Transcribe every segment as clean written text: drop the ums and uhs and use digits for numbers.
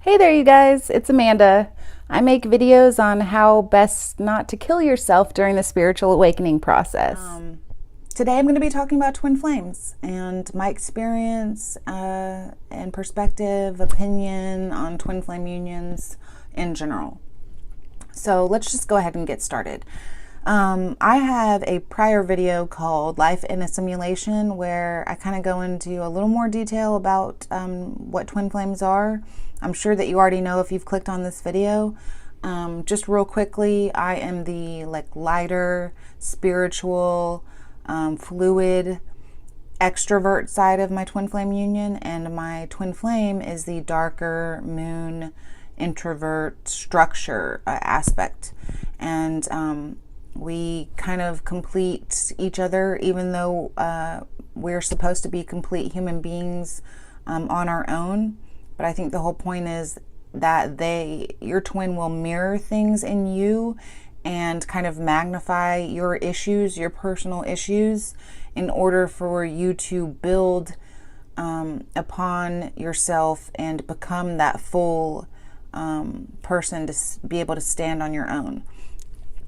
Hey there, you guys. It's Amanda. I make videos on how best not to kill yourself during the spiritual awakening process. Today I'm going to be talking about twin flames and my experience and perspective, opinion on twin flame unions in general. So let's just go ahead and get started. I have a prior video called Life in a Simulation where I kind of go into a little more detail about what twin flames are. I'm sure that you already know if you've clicked on this video. Just real quickly, I am the lighter, spiritual, fluid, extrovert side of my twin flame union, and my twin flame is the darker moon, introvert, structure aspect. And we kind of complete each other, even though we're supposed to be complete human beings on our own. But I think the whole point is that your twin will mirror things in you and kind of magnify your issues, your personal issues, in order for you to build upon yourself and become that full person to be able to stand on your own.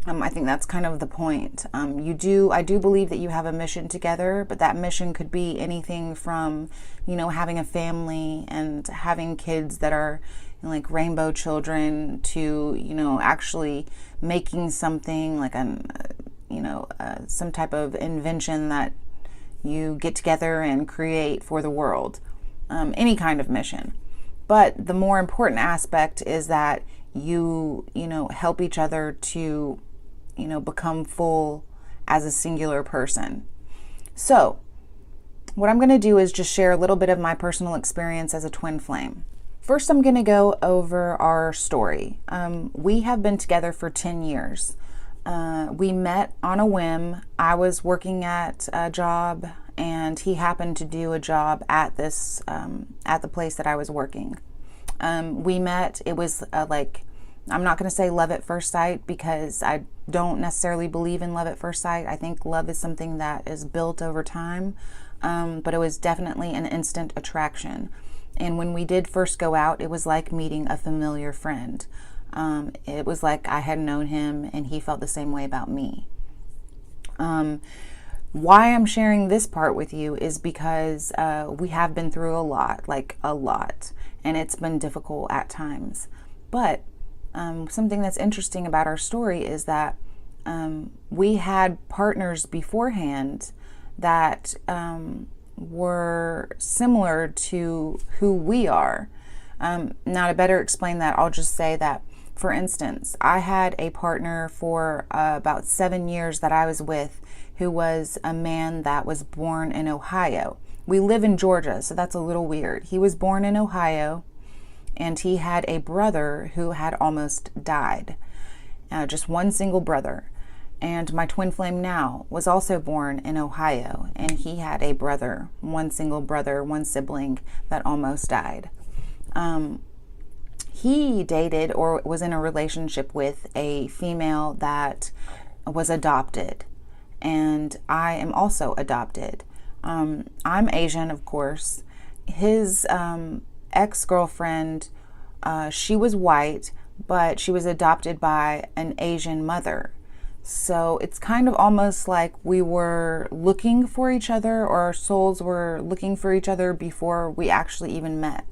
I think that's kind of the point. I do believe that you have a mission together, but that mission could be anything from, having a family and having kids that are like rainbow children to, actually making something like some type of invention that you get together and create for the world. Any kind of mission. But the more important aspect is that you help each other to become full as a singular person. So what I'm going to do is just share a little bit of my personal experience as a twin flame. First, I'm going to go over our story. We have been together for 10 years. We met on a whim. I was working at a job and he happened to do a job at at the place that I was working. We met. It was I'm not going to say love at first sight because I don't necessarily believe in love at first sight. I think love is something that is built over time, but it was definitely an instant attraction. And when we did first go out, it was like meeting a familiar friend. It was like I had known him and he felt the same way about me. Why I'm sharing this part with you is because we have been through a lot, and it's been difficult at times. But something that's interesting about our story is that we had partners beforehand that were similar to who we are. Now, to better explain that, I'll just say that, for instance, I had a partner for about 7 years that I was with who was a man that was born in Ohio. We live in Georgia, so that's a little weird. He was born in Ohio, and he had a brother who had almost died. Just one single brother. And my twin flame now was also born in Ohio, and he had a brother, one single brother, one sibling that almost died. He dated or was in a relationship with a female that was adopted, and I am also adopted. I'm Asian, of course. His ex-girlfriend, she was white, but she was adopted by an Asian mother. So it's kind of almost like we were looking for each other, or our souls were looking for each other before we actually even met.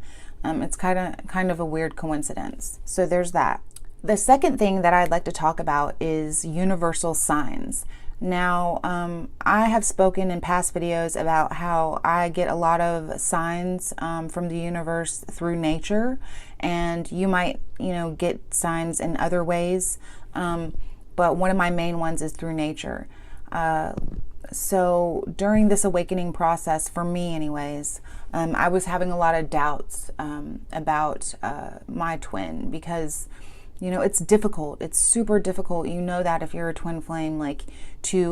It's kind of a weird coincidence. So there's that. The second thing that I'd like to talk about is universal signs. Now, I have spoken in past videos about how I get a lot of signs from the universe through nature, and you might, get signs in other ways, but one of my main ones is through nature. So during this awakening process, for me anyways, I was having a lot of doubts about my twin because it's difficult. It's super difficult. You know that if you're a twin flame,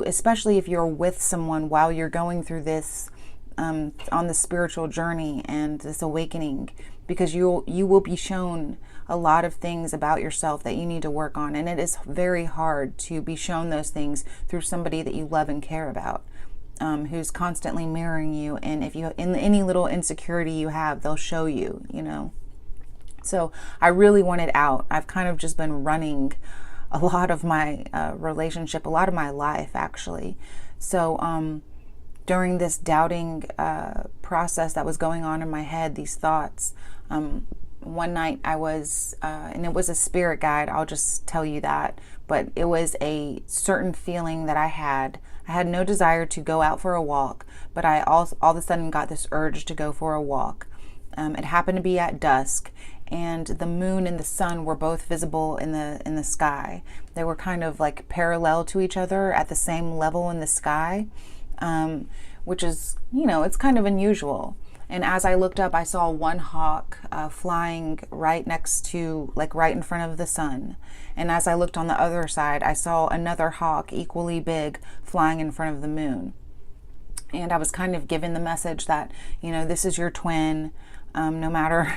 especially if you're with someone while you're going through this, on the spiritual journey and this awakening, because you will be shown a lot of things about yourself that you need to work on. And it is very hard to be shown those things through somebody that you love and care about, who's constantly mirroring you. And if you, in any little insecurity you have, they'll show you, So I really wanted out. I've kind of just been running a lot of my relationship, a lot of my life actually. So during this doubting process that was going on in my head, these thoughts, one night I was, and it was a spirit guide, I'll just tell you that, but it was a certain feeling that I had. I had no desire to go out for a walk, but I all of a sudden got this urge to go for a walk. It happened to be at dusk, and the moon and the sun were both visible in the sky. They were kind of like parallel to each other at the same level in the sky, which is, it's kind of unusual. And as I looked up, I saw one hawk flying right next to, like right in front of the sun. And as I looked on the other side, I saw another hawk equally big flying in front of the moon. And I was kind of given the message that, this is your twin. No matter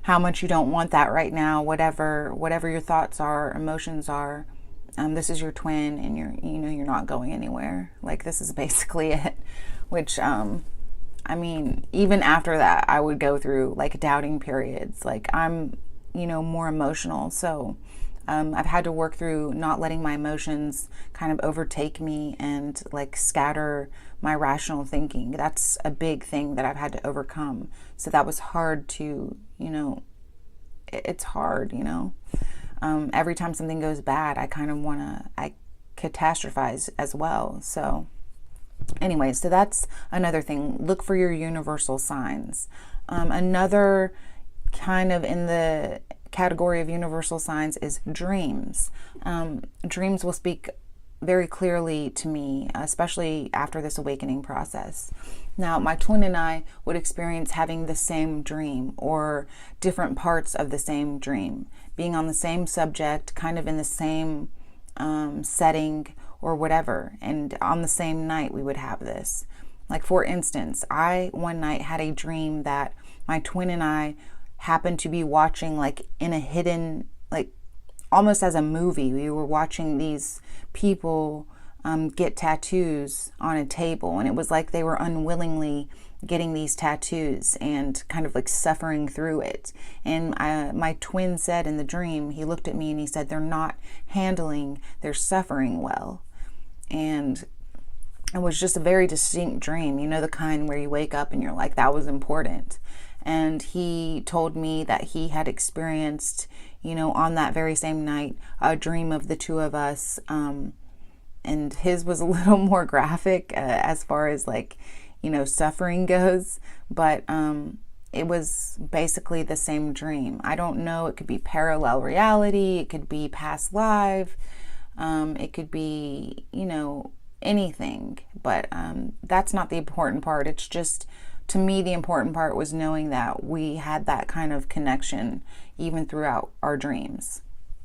how much you don't want that right now, whatever your thoughts are, emotions are, this is your twin, and you're not going anywhere. Like, this is basically it. Which, even after that, I would go through like doubting periods. Like, I'm, more emotional. So I've had to work through not letting my emotions kind of overtake me and like scatter my rational thinking. That's a big thing that I've had to overcome. So that was hard to, it's hard, every time something goes bad, I kind of I catastrophize as well. So anyway, so that's another thing. Look for your universal signs. Another kind of in the category of universal signs is dreams. Dreams will speak very clearly to me, especially after this awakening process. Now, my twin and I would experience having the same dream or different parts of the same dream, being on the same subject, kind of in the same setting or whatever. And on the same night, we would have this. Like, for instance, I one night had a dream that my twin and I happened to be watching, like in a hidden, like almost as a movie. We were watching these people get tattoos on a table, and it was like they were unwillingly getting these tattoos and kind of like suffering through it. And my twin said in the dream, he looked at me and he said, they're not handling their suffering well. And it was just a very distinct dream, the kind where you wake up and you're like, that was important. And he told me that he had experienced, on that very same night, a dream of the two of us. And his was a little more graphic as far as like, suffering goes. But it was basically the same dream. I don't know. It could be parallel reality. It could be past life. It could be, anything. But that's not the important part. It's just, to me, the important part was knowing that we had that kind of connection even throughout our dreams.